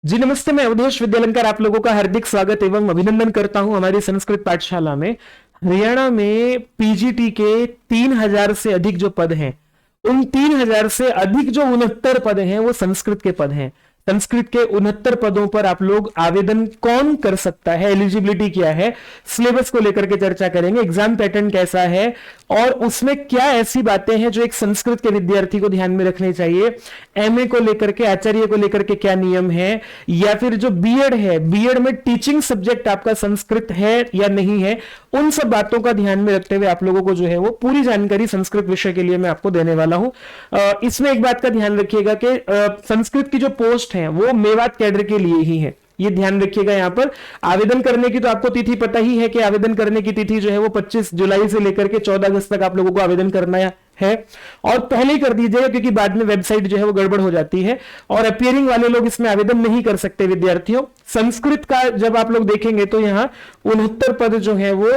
जी नमस्ते, मैं अवधेश विद्यालंकर आप लोगों का हार्दिक स्वागत एवं अभिनंदन करता हूं हमारी संस्कृत पाठशाला में। हरियाणा में पीजीटी के 3000 से अधिक जो पद हैं, उन 3000 से अधिक जो 69 पद हैं वो संस्कृत के पद हैं। संस्कृत के 69 पदों पर आप लोग आवेदन कौन कर सकता है, एलिजिबिलिटी क्या है, सिलेबस को लेकर के चर्चा करेंगे, एग्जाम पैटर्न कैसा है और उसमें क्या ऐसी बातें हैं जो एक संस्कृत के विद्यार्थी को ध्यान में रखनी चाहिए। एमए को लेकर के, आचार्य को लेकर के क्या नियम है, या फिर जो बीएड है, बीएड में टीचिंग सब्जेक्ट आपका संस्कृत है या नहीं है, उन सब बातों का ध्यान में रखते हुए आप लोगों को जो है वो पूरी जानकारी संस्कृत विषय के लिए मैं आपको देने वाला हूं। इसमें एक बात का ध्यान रखिएगा कि संस्कृत की जो पोस्ट है वो मेवात कैडर के लिए ही है, ये ध्यान रखिएगा। यहां पर आवेदन करने की तो आपको तिथि पता ही है कि आवेदन करने की तिथि जो है वो 25 जुलाई से लेकर के 14 अगस्त तक आप लोगों को आवेदन करना है और पहले ही कर दीजिएगा क्योंकि बाद में वेबसाइट जो है वो गड़बड़ हो जाती है और अपियरिंग वाले लोग इसमें आवेदन नहीं कर सकते विद्यार्थियों। संस्कृत का जब आप लोग देखेंगे तो यहाँ 69 पद जो है वो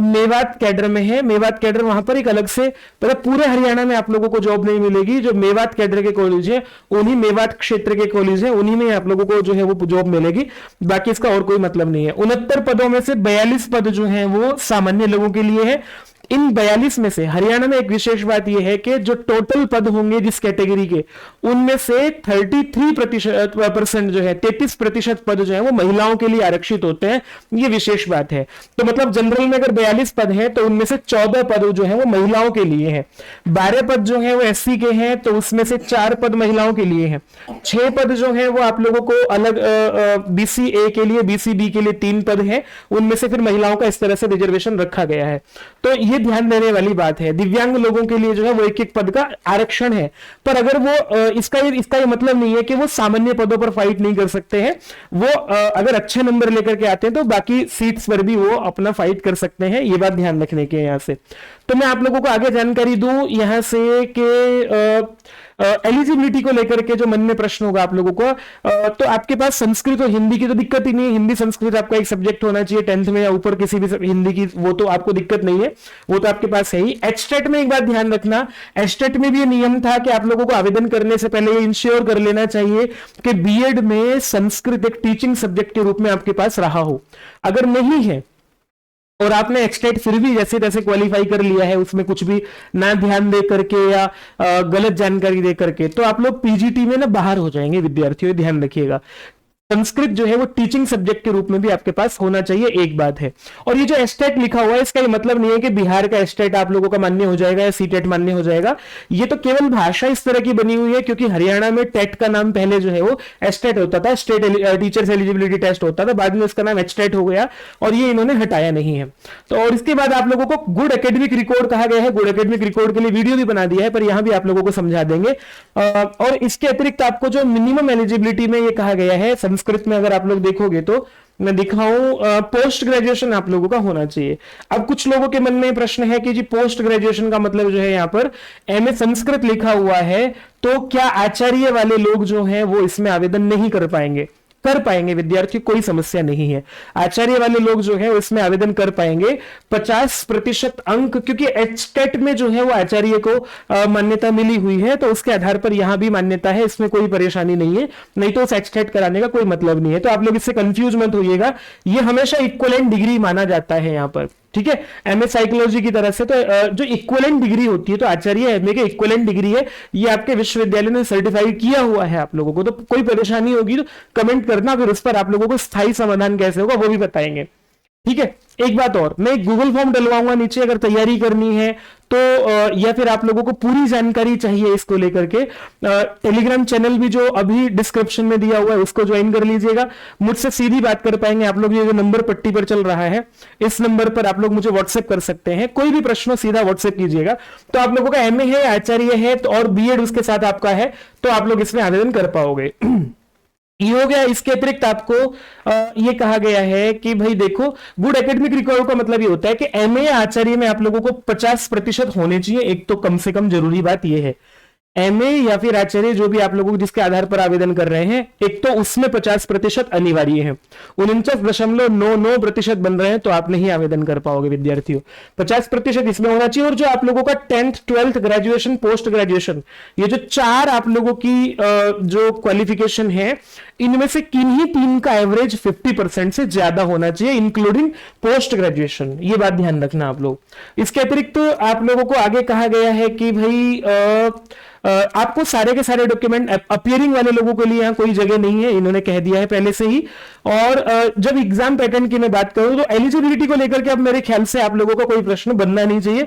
मेवात कैडर में है। मेवात कैडर वहां पर एक अलग से, मतलब पूरे हरियाणा में आप लोगों को जॉब नहीं मिलेगी। जो मेवात कैडर के कॉलेज है, उन्हीं मेवात क्षेत्र के कॉलेज है, उन्हीं में आप लोगों को जो है वो जॉब मिलेगी, बाकी इसका और कोई मतलब नहीं है। 69 पदों में से 42 पद जो है वो सामान्य लोगों के लिए है। इन 42 में से हरियाणा में एक विशेष बात यह है कि जो टोटल पद होंगे जिस कैटेगरी के, उनमें से 33% जो है, 33% पद जो है वो महिलाओं के लिए आरक्षित होते हैं। ये विशेष बात है। तो मतलब जनरल में अगर 42 पद हैं तो उनमें से 14 पद जो है वो महिलाओं के लिए है। 12 पद जो है वो एससी के हैं तो उसमें से 4 पद महिलाओं के लिए हैं। 6 पद जो है वो आप लोगों को अलग बीसी ए के लिए, बीसी बी के लिए 3 पद हैं, उनमें से फिर महिलाओं का इस तरह से रिजर्वेशन रखा गया है। तो ये ध्यान देने वाली बात है। दिव्यांग लोगों के लिए जो है वो एक पद का आरक्षण है, पर अगर वो इसका ये मतलब नहीं है कि वो सामान्य पदों पर फाइट नहीं कर सकते हैं। वो अगर अच्छे नंबर लेकर के आते हैं तो बाकी सीट्स पर भी वो अपना फाइट कर सकते हैं। ये बात ध्यान रखने की है यहां से। तो मैं आप लोगों को आगे जानकारी दूं यहां से कि एलिजिबिलिटी को लेकर के जो मन में प्रश्न होगा आप लोगों को, तो आपके पास संस्कृत और हिंदी की तो दिक्कत ही नहीं है। हिंदी संस्कृत आपका एक सब्जेक्ट होना चाहिए 10th में या ऊपर किसी भी हिंदी की, वो तो आपको दिक्कत नहीं है, वो तो आपके पास है ही। एचटेट में एक बात ध्यान रखना, एचटेट में भी ये नियम था कि आप लोगों को आवेदन करने से पहले ये इंश्योर कर लेना चाहिए कि बीएड में संस्कृत एक टीचिंग सब्जेक्ट के रूप में आपके पास रहा हो। अगर नहीं है और आपने एक्सटेट फिर भी जैसे तैसे क्वालिफाई कर लिया है, उसमें कुछ भी ना ध्यान दे करके या गलत जानकारी दे करके, तो आप लोग पीजीटी में ना बाहर हो जाएंगे विद्यार्थियों, ध्यान रखिएगा। संस्कृत जो है वो टीचिंग सब्जेक्ट के रूप में भी आपके पास होना चाहिए, एक बात है। और ये जो एस्टेट लिखा हुआ है इसका ये मतलब नहीं है कि बिहार का एस्टेट आप लोगों का मान्य हो जाएगा या सीटेट मान्य हो जाएगा। ये तो केवल भाषा इस तरह की बनी हुई है क्योंकि हरियाणा में टेट का नाम पहले जो है वो एस्टेट होता था, स्टेट टीचर्स एलिजिबिलिटी टेस्ट होता था, बाद में उसका नाम एस्टेट हो गया और ये इन्होंने हटाया नहीं है। तो और इसके बाद आप लोगों को गुड एकेडमिक रिकॉर्ड कहा गया है। गुड एकेडमिक रिकॉर्ड के लिए वीडियो भी बना दिया है, पर यहां भी आप लोगों को समझा देंगे। और इसके अतिरिक्त आपको जो मिनिमम एलिजिबिलिटी में ये कहा गया है, संस्कृत में अगर आप लोग देखोगे तो मैं दिखाऊं, पोस्ट ग्रेजुएशन आप लोगों का होना चाहिए। अब कुछ लोगों के मन में प्रश्न है कि जी पोस्ट ग्रेजुएशन का मतलब जो है यहाँ पर एमए संस्कृत लिखा हुआ है, तो क्या आचार्य वाले लोग जो हैं वो इसमें आवेदन नहीं कर पाएंगे? कर पाएंगे विद्यार्थी, कोई समस्या नहीं है। आचार्य वाले लोग जो है इसमें आवेदन कर पाएंगे। 50% अंक, क्योंकि एचटेट में जो है वो आचार्य को मान्यता मिली हुई है, तो उसके आधार पर यहां भी मान्यता है, इसमें कोई परेशानी नहीं है। नहीं तो उस एचटेट कराने का कोई मतलब नहीं है। तो आप लोग इससे कंफ्यूज मत होइएगा, ये हमेशा इक्विवेलेंट डिग्री माना जाता है यहां पर, ठीक है, एमए साइकोलॉजी की तरफ से। तो जो इक्विवेलेंट डिग्री होती है, तो आचार्य एमए के इक्विवेलेंट डिग्री है, ये आपके विश्वविद्यालय ने सर्टिफाइड किया हुआ है आप लोगों को। तो कोई परेशानी होगी तो कमेंट करना, फिर उस पर आप लोगों को स्थायी समाधान कैसे होगा वो भी बताएंगे, ठीक है। एक बात और, मैं एक गूगल फॉर्म डलवाऊंगा नीचे, अगर तैयारी करनी है तो या फिर आप लोगों को पूरी जानकारी चाहिए इसको लेकर के, टेलीग्राम चैनल भी जो अभी डिस्क्रिप्शन में दिया हुआ है उसको ज्वाइन कर लीजिएगा। मुझसे सीधी बात कर पाएंगे आप लोग। ये जो नंबर पट्टी पर चल रहा है, इस नंबर पर आप लोग मुझे व्हाट्सएप कर सकते हैं। कोई भी प्रश्न सीधा व्हाट्सएप कीजिएगा। तो आप लोगों का एमए है, आचार्य है तो और बीएड उसके साथ आपका है, तो आप लोग इसमें आवेदन कर पाओगे। ये हो गया। इसके अतिरिक्त आपको ये कहा गया है कि भाई देखो, गुड एकेडमिक रिकॉर्ड का मतलब ये होता है कि एमए या आचार्य में आप लोगों को 50% होने चाहिए, एक तो कम से कम जरूरी बात ये है। एमए या फिर आचार्य जो भी आप लोगों जिसके आधार पर आवेदन कर रहे हैं, एक तो उसमें 50% अनिवार्य है। 49.99% बन रहे हैं तो आप नहीं आवेदन कर पाओगे विद्यार्थियों। 50% इसमें होना चाहिए। और जो आप लोगों का 10th 12th graduation, post graduation, ये जो 4 आप लोगों की जो क्वालिफिकेशन है, इनमें से किन्हीं तीन का एवरेज 50% से ज्यादा होना चाहिए, इंक्लूडिंग पोस्ट ग्रेजुएशन। ये बात ध्यान रखना आप लोग। इसके अतिरिक्त तो आप लोगों को आगे कहा गया है कि भाई आपको सारे के सारे डॉक्यूमेंट, अपियरिंग वाले लोगों के लिए यहां कोई जगह नहीं है, इन्होंने कह दिया है पहले से ही। और जब एग्जाम पैटर्न की मैं बात करूं तो एलिजिबिलिटी को लेकर के अब मेरे ख्याल से आप लोगों का कोई प्रश्न बनना नहीं चाहिए।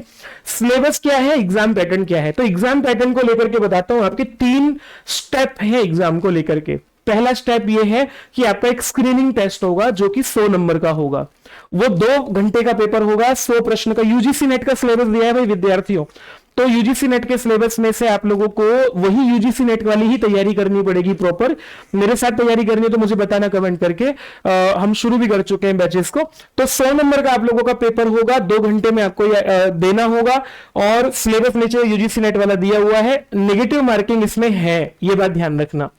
सिलेबस क्या है, एग्जाम पैटर्न क्या है, तो एग्जाम पैटर्न को लेकर के बताता हूं। आपके 3 स्टेप है एग्जाम को लेकर के। पहला स्टेप यह है कि आपका एक स्क्रीनिंग टेस्ट होगा जो कि 100 नंबर का होगा। वो 2 घंटे का पेपर होगा, 100 प्रश्न का। यूजीसी नेट का सिलेबस दिया है भाई विद्यार्थियों, तो यूजीसी नेट के सिलेबस में से आप लोगों को वही यूजीसी नेट वाली ही तैयारी करनी पड़ेगी प्रॉपर। मेरे साथ तैयारी करनी है तो मुझे बताना कमेंट करके। हम शुरू भी कर चुके हैं बैचेस को। तो 100 नंबर का आप लोगों का पेपर होगा, 2 घंटे में आपको देना होगा। और सिलेबस नीचे यूजीसी नेट वाला दिया हुआ है, नेगेटिव मार्किंग इसमें है, ये बात ध्यान रखना।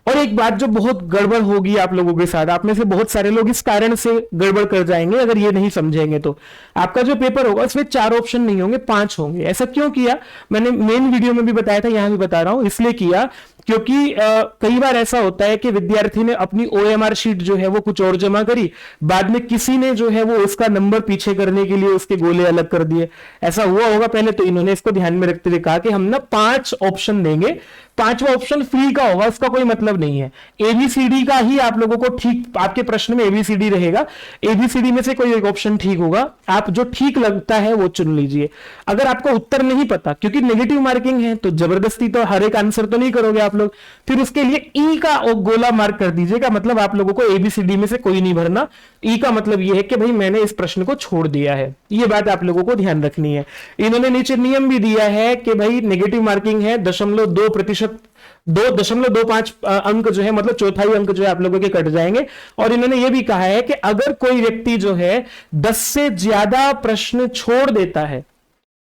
और एक बात जो बहुत गड़बड़ होगी आप लोगों के साथ, आप में से बहुत सारे लोग इस कारण से गड़बड़ कर जाएंगे अगर ये नहीं समझेंगे, तो आपका जो पेपर होगा उसमें 4 ऑप्शन नहीं होंगे, 5 होंगे। ऐसा क्यों किया, मैंने मेन वीडियो में भी बताया था, यहां भी बता रहा हूं। इसलिए किया क्योंकि कई बार ऐसा होता है कि विद्यार्थी ने अपनी ओएमआर शीट जो है वो कुछ और जमा करी, बाद में किसी ने जो है वो उसका नंबर पीछे करने के लिए उसके गोले अलग कर दिए। ऐसा हुआ होगा पहले, तो इन्होंने इसको ध्यान में रखते हुए कहा कि हम ना 5 ऑप्शन देंगे, 5वां ऑप्शन फ्री का होगा, उसका कोई मतलब नहीं है। एबीसीडी का ही आप लोगों को ठीक, आपके प्रश्न में एबीसीडी रहेगा, एबीसीडी में से कोई एक ऑप्शन ठीक होगा, आप जो ठीक लगता है वो चुन लीजिए। अगर आपको उत्तर नहीं पता, क्योंकि नेगेटिव मार्किंग है, तो जबरदस्ती तो हर एक आंसर तो नहीं करोगे आप लोग, फिर उसके लिए ई का गोला मार्क कर दीजिएगा। मतलब आप लोगों को एबीसीडी में से कोई नहीं भरना। ई का मतलब यह है कि भाई मैंने इस प्रश्न को छोड़ दिया है, ये बात आप लोगों को ध्यान रखनी है। इन्होंने नीचे नियम भी दिया है कि भाई नेगेटिव मार्किंग है 0.2%, 2.25 अंक जो है, मतलब चौथाई अंक जो है आप लोगों के कट जाएंगे। और इन्होंने यह भी कहा है कि अगर कोई व्यक्ति जो है 10 से ज्यादा प्रश्न छोड़ देता है,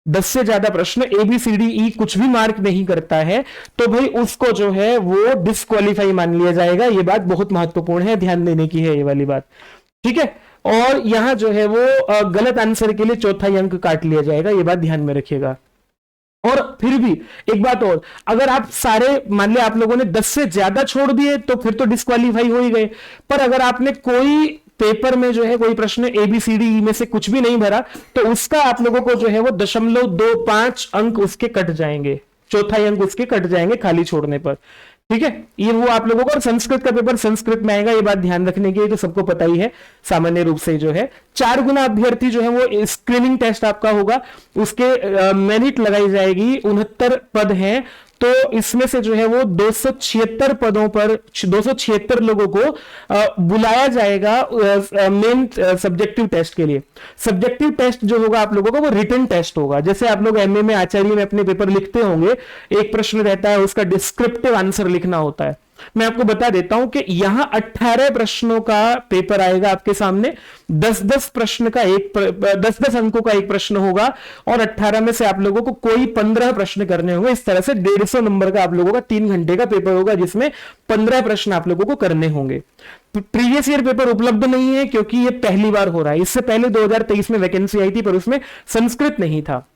10 से ज्यादा प्रश्न एबीसीडी ई कुछ भी मार्क नहीं करता है, तो भाई उसको जो है वो डिस्क्वालीफाई मान लिया जाएगा। ये बात बहुत महत्वपूर्ण है, ध्यान देने की है ये वाली बात, ठीक है। और यहां जो है वो गलत आंसर के लिए चौथाई अंक काट लिया जाएगा, ये बात ध्यान में रखिएगा। और फिर भी एक बात और, अगर आप सारे, मान लिया आप लोगों ने 10 से ज्यादा छोड़ दिए तो फिर तो डिस्क्वालीफाई हो ही गए। पर अगर आपने कोई पेपर में जो है कोई प्रश्न एबीसीडी में से कुछ भी नहीं भरा, तो उसका आप लोगों को जो है वो 0.25 अंक उसके कट जाएंगे, चौथाई अंक उसके कट जाएंगे खाली छोड़ने पर, ठीक है। ये वो आप लोगों को। और संस्कृत का पेपर संस्कृत में आएगा, ये बात ध्यान रखने की, तो सबको पता ही है सामान्य रूप से जो है 4 गुना अभ्यर्थी जो है वो स्क्रीनिंग टेस्ट आपका होगा, उसके मेरिट लगाई जाएगी। 69 पद हैं, तो इसमें से जो है वो 276 पदों पर 276 लोगों को बुलाया जाएगा मेन सब्जेक्टिव टेस्ट के लिए। सब्जेक्टिव टेस्ट जो होगा आप लोगों का वो रिटन टेस्ट होगा। जैसे आप लोग एमए में, आचार्य में अपने पेपर लिखते होंगे, एक प्रश्न रहता है, उसका डिस्क्रिप्टिव आंसर लिखना होता है। मैं आपको बता देता हूं कि यहां 18 प्रश्नों का पेपर आएगा आपके सामने, 10-10 प्रश्न का 10-10 अंकों का एक प्रश्न होगा, और 18 में से आप लोगों को कोई 15 प्रश्न करने होंगे। इस तरह से 150 नंबर का आप लोगों का 3 घंटे का पेपर होगा, जिसमें 15 प्रश्न आप लोगों को करने होंगे। प्रीवियस ईयर पेपर उपलब्ध नहीं है क्योंकि ये पहली बार हो रहा है। इससे पहले 2023 में वैकेंसी आई थी, पर उसमें संस्कृत नहीं था,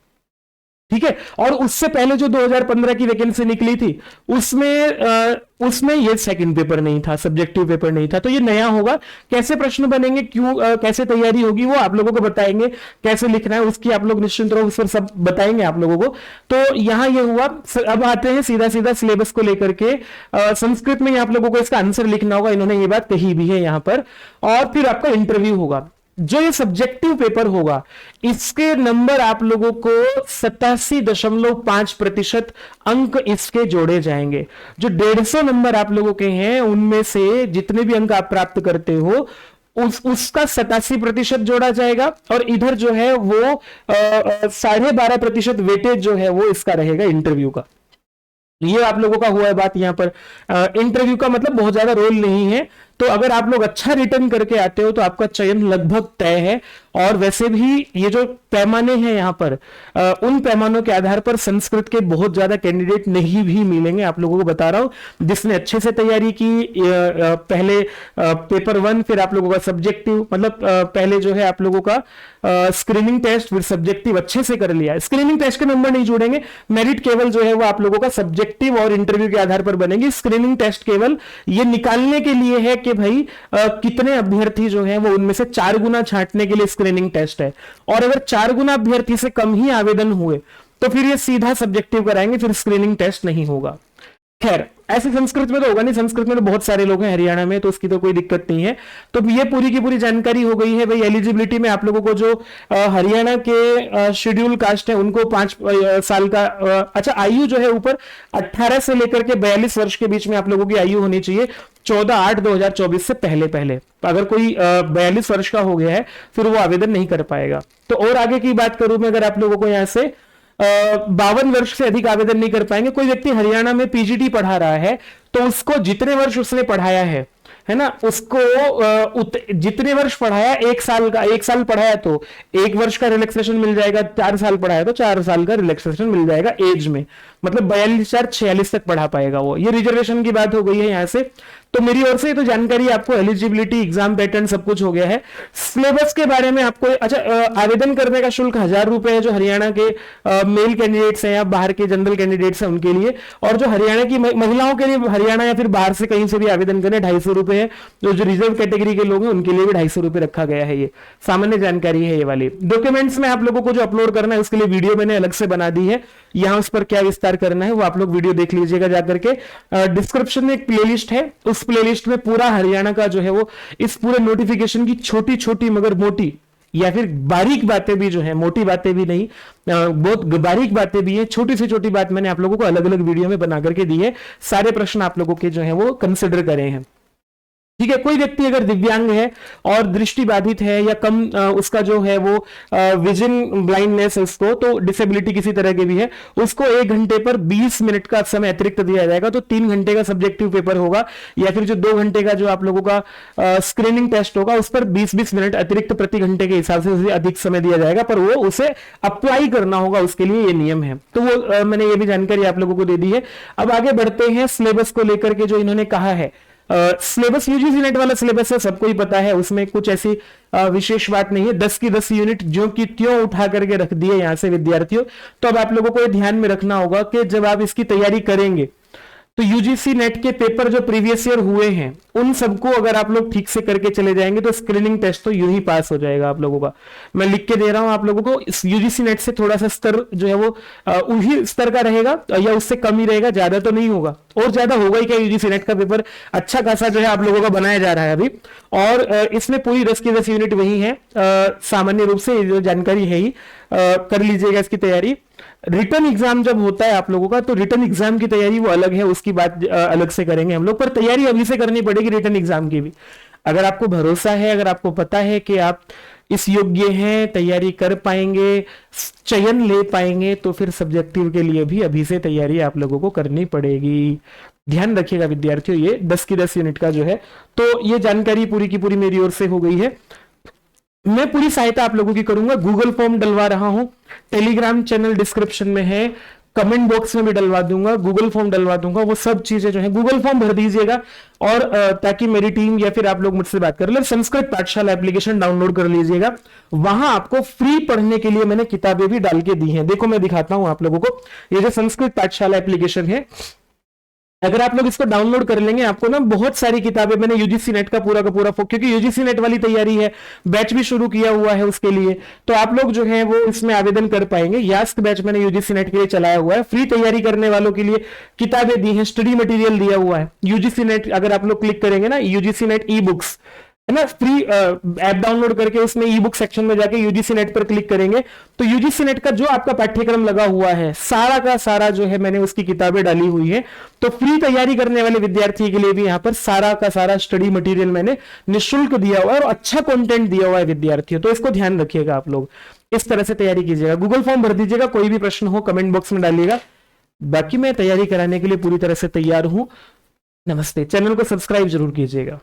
ठीक है। और उससे पहले जो 2015 की वैकेंसी निकली थी उसमें ये सेकंड पेपर नहीं था, सब्जेक्टिव पेपर नहीं था। तो ये नया होगा। कैसे प्रश्न बनेंगे, क्यों कैसे तैयारी होगी, वो आप लोगों को बताएंगे। कैसे लिखना है उसकी आप लोग निश्चिंत रहो, उस पर सब बताएंगे आप लोगों को। तो यहां ये हुआ। अब आते हैं सीधा सीधा सिलेबस को लेकर के। संस्कृत में आप लोगों को इसका आंसर लिखना होगा, इन्होंने ये बात कही भी है यहां पर। और फिर आपका इंटरव्यू होगा। जो ये सब्जेक्टिव पेपर होगा, इसके नंबर आप लोगों को 87.5% अंक इसके जोड़े जाएंगे। जो 150 नंबर आप लोगों के हैं, उनमें से जितने भी अंक आप प्राप्त करते हो उसका 87% जोड़ा जाएगा। और इधर जो है वो 12.5% वेटेज जो है वो इसका रहेगा इंटरव्यू का। ये आप लोगों का हुआ है बात। यहां पर इंटरव्यू का मतलब बहुत ज्यादा रोल नहीं है, तो अगर आप लोग अच्छा रिटर्न करके आते हो तो आपका चयन लगभग तय है। और वैसे भी ये जो पैमाने हैं यहाँ पर उन पैमानों के आधार पर संस्कृत के बहुत ज्यादा कैंडिडेट नहीं भी मिलेंगे, आप लोगों को बता रहा हूं। जिसने अच्छे से तैयारी की, पहले पेपर 1, फिर आप लोगों का सब्जेक्टिव, मतलब पहले जो है आप लोगों का स्क्रीनिंग टेस्ट, फिर सब्जेक्टिव अच्छे से कर लिया। स्क्रीनिंग टेस्ट के नंबर नहीं जोड़ेंगे, मेरिट केवल जो है वो आप लोगों का सब्जेक्टिव और इंटरव्यू के आधार पर बनेगी। स्क्रीनिंग टेस्ट केवल ये निकालने के लिए है कि भाई कितने अभ्यर्थी जो है वो उनमें से 4 गुना छांटने के लिए स्क्रीनिंग टेस्ट है। और अगर 4 गुना अभ्यर्थी से कम ही आवेदन हुए तो फिर ये सीधा सब्जेक्टिव कराएंगे, फिर स्क्रीनिंग टेस्ट नहीं होगा। खैर, ऐसे संस्कृत में तो होगा नहीं, संस्कृत में तो बहुत सारे लोग हैं हरियाणा में, तो उसकी तो कोई दिक्कत नहीं है। तो ये पूरी की पूरी जानकारी हो गई है भाई। एलिजिबिलिटी में आप लोगों को जो हरियाणा के शेड्यूल कास्ट है उनको 5 साल का अच्छा आयु जो है ऊपर 18 से लेकर के 42 वर्ष के बीच में आप लोगों की आयु होनी चाहिए 14/8/2024 से पहले। अगर कोई 42 वर्ष का हो गया है फिर वो आवेदन नहीं कर पाएगा। तो और आगे की बात करूं मैं, अगर आप लोगों को यहां से 52 वर्ष से अधिक आवेदन नहीं कर पाएंगे। कोई व्यक्ति हरियाणा में पीजीटी पढ़ा रहा है तो उसको जितने वर्ष उसने पढ़ाया है ना, उसको जितने वर्ष पढ़ाया, 1 साल पढ़ाया तो 1 वर्ष का रिलैक्सेशन मिल जाएगा, 4 साल पढ़ाया तो 4 साल का रिलैक्सेशन मिल जाएगा एज में, मतलब 42/4/46 तक पढ़ा पाएगा वो। ये रिजर्वेशन की बात हो गई है यहां से। तो मेरी ओर से तो जानकारी आपको एलिजिबिलिटी, एग्जाम पैटर्न सब कुछ हो गया है। सिलेबस के बारे में आपको आवेदन करने का शुल्क 1000 रुपए है जो हरियाणा के मेल कैंडिडेट्स हैं या बाहर के जनरल कैंडिडेट्स हैं उनके लिए। और जो हरियाणा की महिलाओं के लिए, हरियाणा या फिर बाहर से कहीं से भी आवेदन करें 250 रुपए है। जो रिजर्व कैटेगरी के लोग हैं उनके लिए भी 250 रुपए रखा गया है। ये सामान्य जानकारी है ये वाली। डॉक्यूमेंट्स में आप लोगों को जो अपलोड करना है उसके लिए वीडियो मैंने अलग से बना दी है, यहां उस पर क्या विस्तार करना है वो आप लोग वीडियो देख लीजिएगा जाकर के। डिस्क्रिप्शन में एक प्लेलिस्ट है, उस प्लेलिस्ट में पूरा हरियाणा का जो है वो इस पूरे नोटिफिकेशन की छोटी छोटी मगर मोटी या फिर बारीक बातें भी जो है, मोटी बातें भी नहीं, बहुत बारीक बातें भी है, छोटी से छोटी बात मैंने आप लोगों को अलग अलग वीडियो में बना करके दी है। सारे प्रश्न आप लोगों के जो है वो कंसिडर करे हैं। ठीक है, कोई व्यक्ति अगर दिव्यांग है और दृष्टि बाधित है या कम उसका जो है वो विजन ब्लाइंडनेस है उसको, तो डिसेबिलिटी किसी तरह के भी है, उसको 1 घंटे पर 20 मिनट का समय अतिरिक्त दिया जाएगा। तो 3 घंटे का सब्जेक्टिव पेपर होगा या फिर जो 2 घंटे का जो आप लोगों का स्क्रीनिंग टेस्ट होगा उस पर 20-20 मिनट अतिरिक्त प्रति घंटे के हिसाब से उसे अधिक समय दिया जाएगा, पर वो उसे अप्लाई करना होगा, उसके लिए ये नियम है। तो वो मैंने ये भी जानकारी आप लोगों को दे दी है। अब आगे बढ़ते हैं सिलेबस को लेकर के जो इन्होंने कहा है। सिलेबस यूजीसी नेट वाला सिलेबस है, सबको ही पता है, उसमें कुछ ऐसी विशेष बात नहीं है। 10 की 10 यूनिट जो कि त्यों उठा करके रख दिए यहां से विद्यार्थियों। तो अब आप लोगों को ये ध्यान में रखना होगा कि जब आप इसकी तैयारी करेंगे तो यूजीसी नेट के पेपर जो प्रीवियस ईयर हुए हैं उन सबको अगर आप लोग ठीक से करके चले जाएंगे तो स्क्रीनिंग टेस्ट तो यूं ही पास हो जाएगा आप लोगों का। मैं लिख के दे रहा हूं आप लोगों को, इस यूजीसी नेट से थोड़ा सा स्तर जो है वो उसी स्तर का रहेगा या उससे कम ही रहेगा, ज्यादा तो नहीं होगा। और ज्यादा होगा ही क्या, यूजीसी नेट का पेपर अच्छा खासा जो है आप लोगों का बनाया जा रहा है अभी। और इसमें पूरी 10 की 10 यूनिट वही है, सामान्य रूप से जो जानकारी है ही, कर लीजिएगा इसकी तैयारी। रिटर्न एग्जाम जब होता है आप लोगों का तो रिटर्न एग्जाम की तैयारी वो अलग है, उसकी बात अलग से करेंगे हम लोग, पर तैयारी अभी से करनी पड़ेगी रिटर्न एग्जाम की भी। अगर आपको भरोसा है, अगर आपको पता है कि आप इस योग्य हैं, तैयारी कर पाएंगे, चयन ले पाएंगे, तो फिर सब्जेक्टिव के लिए भी अभी से तैयारी आप लोगों को करनी पड़ेगी। ध्यान रखिएगा विद्यार्थियों, ये 10 की 10 यूनिट का जो है, तो ये जानकारी पूरी की पूरी मेरी ओर से हो गई है। मैं पूरी सहायता आप लोगों की करूंगा। गूगल फॉर्म डलवा रहा हूं, टेलीग्राम चैनल डिस्क्रिप्शन में है, कमेंट बॉक्स में भी डलवा दूंगा, गूगल फॉर्म डलवा दूंगा। वो सब चीजें जो है गूगल फॉर्म भर दीजिएगा और ताकि मेरी टीम या फिर आप लोग मुझसे बात कर ले। संस्कृत पाठशाला एप्लीकेशन डाउनलोड कर लीजिएगा, वहां आपको फ्री पढ़ने के लिए मैंने किताबें भी डाल के दी हैं। देखो मैं दिखाता हूं आप लोगों को, ये जो संस्कृत पाठशाला एप्लीकेशन है, अगर आप लोग इसको डाउनलोड कर लेंगे आपको ना बहुत सारी किताबें, मैंने यूजीसी नेट का पूरा क्योंकि यूजीसी नेट वाली तैयारी है, बैच भी शुरू किया हुआ है उसके लिए, तो आप लोग जो है वो इसमें आवेदन कर पाएंगे। यास्क बैच मैंने यूजीसी नेट के लिए चलाया हुआ है, फ्री तैयारी करने वालों के लिए किताबें दी हैं, स्टडी मटेरियल दिया हुआ है। यूजीसी नेट अगर आप लोग क्लिक करेंगे ना, यूजीसी नेट ई बुक्स है ना, फ्री ऐप डाउनलोड करके उसमें ई बुक सेक्शन में जाके यूजीसी नेट पर क्लिक करेंगे तो यूजीसी नेट का जो आपका पाठ्यक्रम लगा हुआ है सारा का सारा जो है मैंने उसकी किताबें डाली हुई है। तो फ्री तैयारी करने वाले विद्यार्थी के लिए भी यहाँ पर सारा का सारा स्टडी मटेरियल मैंने निःशुल्क दिया हुआ है और अच्छा कंटेंट दिया हुआ है विद्यार्थियों। तो इसको ध्यान रखिएगा, आप लोग इस तरह से तैयारी कीजिएगा। गूगल फॉर्म भर दीजिएगा, कोई भी प्रश्न हो कमेंट बॉक्स में डालिएगा। बाकी मैं तैयारी कराने के लिए पूरी तरह से तैयार हूं। नमस्ते, चैनल को सब्सक्राइब जरूर कीजिएगा।